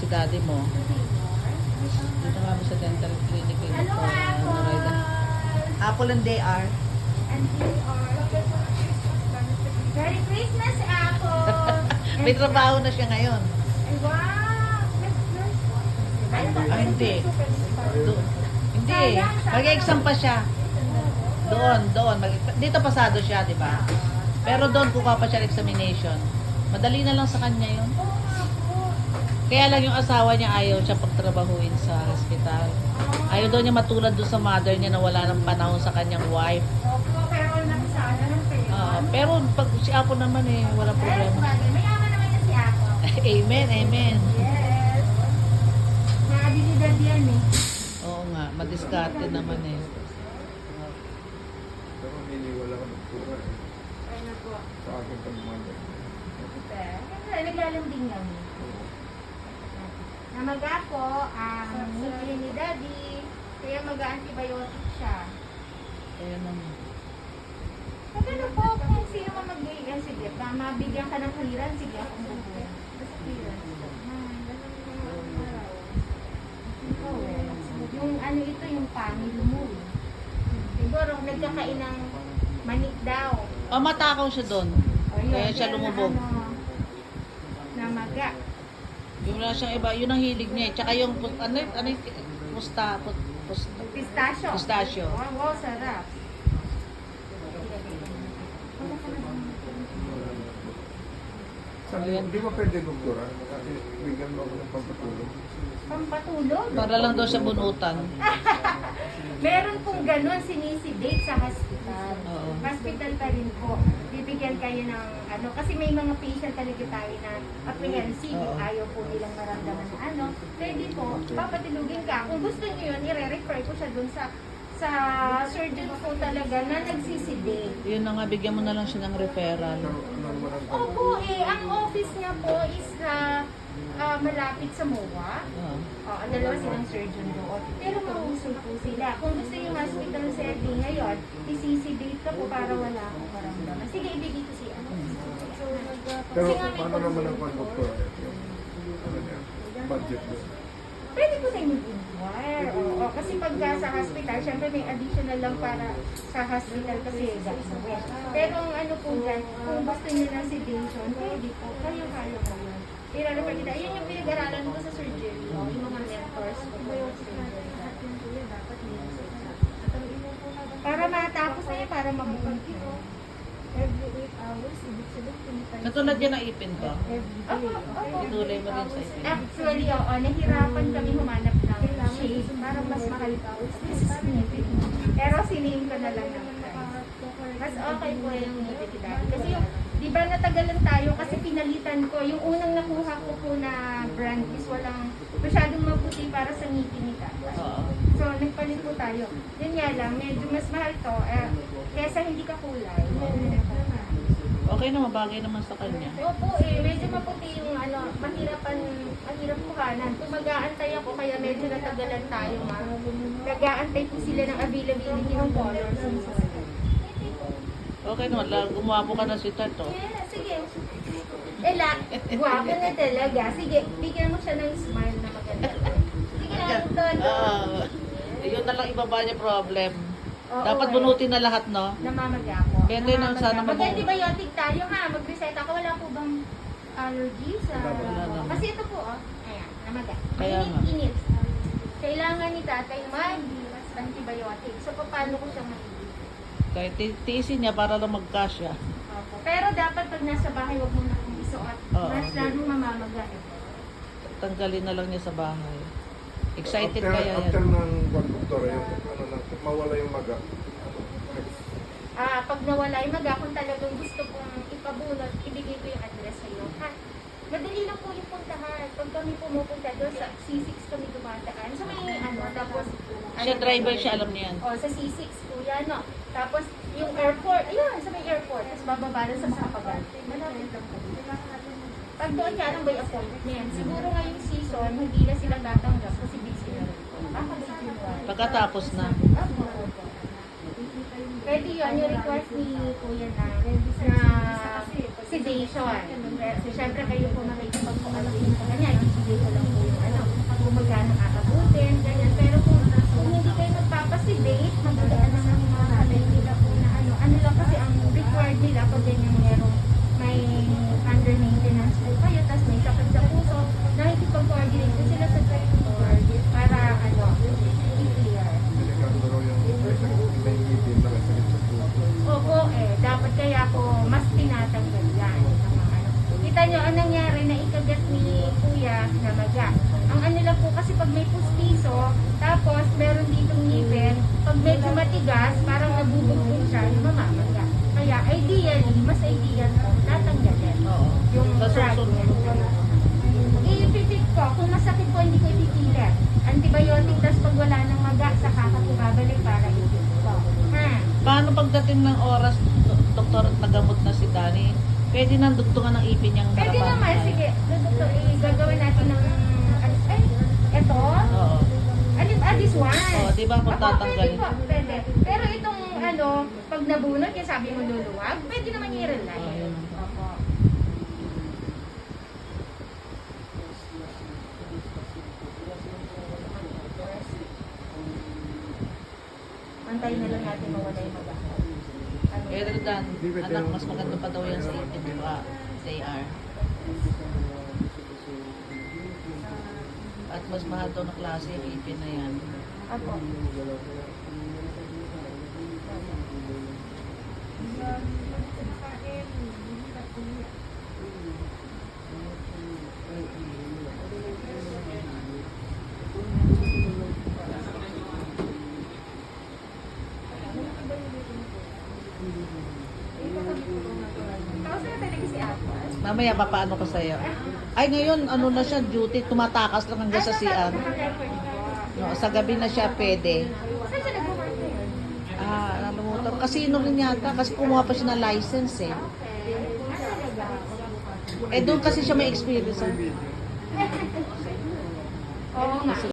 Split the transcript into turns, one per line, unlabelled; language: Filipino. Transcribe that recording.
daddy mo. Dito nga sa dental clinic yung
Hello, Apple!
Apple and DR.
And we are... Merry Christmas, Apple!
May trabaho na siya ngayon.
Ay, wow!
Ah, hindi. Hindi. Mag-exam pa siya. Doon. Dito pasado siya, di ba? Pero doon kukuha pa siya ng examination. Madali na lang sa kanya yun. Kaya lang yung asawa niya ayaw siya pagtrabahuin sa hospital. Ayaw daw niya matulad doon sa mother niya na wala ng panahon sa kanyang wife.
Opo, pero nakasala ng pera.
Pero pag si Apo naman walang problema.
Mayaman naman na si Apple.
Amen, amen.
Yes. Nakabilidad yan eh.
Oo nga, madiskarte naman eh.
Pero niniwala ka ng pura eh.
Ay na po.
Sa aking pagmamahal.
Kasi naglalambing yan. Namaga po ang ngipin ni Daddy. Kaya mag-antibiotic siya.
Ayan naman.
Pag ano po, kung sino man magbigyan, sige, mabigyan ka ng clearance, sige ako magbigyan. Basta clearance. Yung ano ito, yung family mo. Siguro, nagkakain ng manik daw.
Matakaw siya doon.
O, yun,
Kaya siya
kaya
lumubog.
Namaga.
Yung wala siyang iba, yun ang hilig niya eh. Tsaka yung,
Pistachio.
Pistachio.
Wow, sarap.
Sabi mo, di ba pwede doktora? Kasi bigyan mo ako ng pampatulong.
Pampatulog?
Para lang daw sa bunutan.
Meron pong ganun, sinisidate sa hospital.
Oo.
Hospital pa rin po. Bibigyan kayo ng ano, kasi may mga patient talaga tayo na apprehensive,
Oo.
ayaw po nilang maramdaman na ano. Pwede po, papatilugin ka. Kung gusto niyo yun, i-refer ko siya dun sa surgeon po talaga na nagsisidate.
Yun na nga, bigyan mo na lang siya ng referral.
Pero ano naman ang
Opo ang office niya po is malapit sa MOA.
Oo.
Ang dalawa silang surgeon doon. Pero mahusay po sila. Kung gusto yung hospital setting ngayon, isisidate ka po para wala akong karamdaman. Sige, ibigay ko si ano.
Pero
Kasi nga may
paano naman ang
consultant.
doktora? Ano niya? Budget doon.
Pwede ko na mag-inquire. Oo, kasi pagka sa hospital, syempre may additional lang para sa hospital kasi gagawin. Pero ang ano po dyan, kung gusto niyo ng sedation, pwede po. Kaya po yun. I-refer kita. Yun yung pinag-aralan ko sa surgery. Yung mga mentors ko po sa surgery. Para matapos na yun, para mabuhay ko.
Every 8 hours, ibig sabihin,
Katulad yan ang ipin ko.
Opo, opo.
Ituloy mo rin sa ipin.
Actually, oo, nahirapan kami humanap ng shade para mas makalitaw. Pero siname ko na lang ng price. Mas okay po yung ngipin ni Daddy. Kasi yung, di ba natagalan tayo kasi pinalitan ko. Yung unang nakuha ko po na brand is walang masyadong mabuti para sa ngipin ni Daddy.
Oo.
So, nagpalit po tayo. Yun nga lang, medyo mas mahal to. Kesa hindi ka kulay.
Okay naman, bagay naman sa kanya.
Opo medyo maputi yung ano, mahirap kuhanan. Kung mag-aantay ako, kaya medyo natagalan tayo ma. Nag-aantay po sila ng availability ng colors.
Okay naman, gumwapo ka na si Tato.
Yeah, sige. Guwapo na talaga. Sige, bigyan mo siya ng smile na maganda. Sige lang, Toto.
Yun na lang ibaba niya problem.
Oo,
Dapat
eh.
bunutin na lahat, no?
Namamaga ako.
Pwede na, sana
Mag-antibiotic tayo ha. Mag-reset ako. Wala po bang allergy sa...
Wala naman.
Kasi ito po, ayan, namaga.
Kaya nga.
Init. Kailangan ni tatay mag-antibiotic. So, paano ko siyang maibig?
Kahit tiisin niya para lang magkasya.
Pero dapat pag nasa bahay, wag mo na kong isuot.
Oo.
Mas lalong mamamaga.
Tanggalin na lang niya sa bahay. Excited
After-
kaya
After
yan.
ng doktora, yung ano na, mawala yung maga.
Pag nawala yung maga, kung talagang gusto kong ipabunot, ibigay ko yung address sa iyo. Ha? Madali lang po yung puntahan. Pag kami pumupunta doon, sa C6 kami dumadaan. So may ano, tapos...
Siya driver siya, alam niya yan.
Sa C6 po yan, no? Tapos yung airport, ayun, sa may airport. Tapos bababa na sa Makapagal. Malapit lang po. Pag doon nga lang by appointment. Siguro ngayong season, hindi na sila tatanggap kasi busy na rin.
Pagkatapos na.
Pwede yun, yung request ni Kuya na sedation. So, syempre kayo po makikipagpukalagin sa kanya, ibigay ko lang po yung po kayo, tapos may sakit sa puso, nakikipag-coordinate po sila sa doctor para i-clear.
Delikado raw yung may sakit na ngipin na may sakit sa puso.
Opo, dapat kaya po mas tinatanggal yan. Kita nyo, ang nangyari na ikagat ni Kuya na maga. Ang ano lang po kasi pag may pustiso, tapos meron ditong ngipin, pag medyo matigas, parang nabubugbog siya, namamaga. Kaya ideally, mas ideal po, tatanggalin.
Oo.
Yung
Sa susunod.
fragment. Ipitik ko, kung masakit po, hindi ko ipipilit. Antibiotic, tapos pag wala nang maga, saka ka po babalik para ipit ko. Ha?
Paano pagdating ng oras, doktor, at nagamot na si Danny? Pwede nang dugtungan ng ipin niyang
Pwede
harapan.
naman, sige. Dito, gagawin natin ng, eto?
Oo.
This one.
Oo, di ba kung
Opo,
tatanggalin?
Pwede po, pwede. Pero itong, pag nabunot, yung sabi mo luluwag, pwede naman i-rely.
Oo, yun.
Opo. Antayin na lang natin mawala yung mag-ahal.
Better than, anak, mas maganda pa daw yan sa ipin, di ba? JR. At mas mahal daw na klase yung ipin na yan.
Opo. Tapos na talaga si Apas.
Mamaya, papaano ko sa'yo? Ay, ngayon, ano na siya, duty, tumatakas lang hanggang sa CR. No, sa gabi na siya pwede.
Saan siya nag-work ngayon?
Nalimutan. Casino rin yata, kasi kumuha pa siya ng license eh.
Okay.
Eh, doon kasi siya may experience.
Oo nga.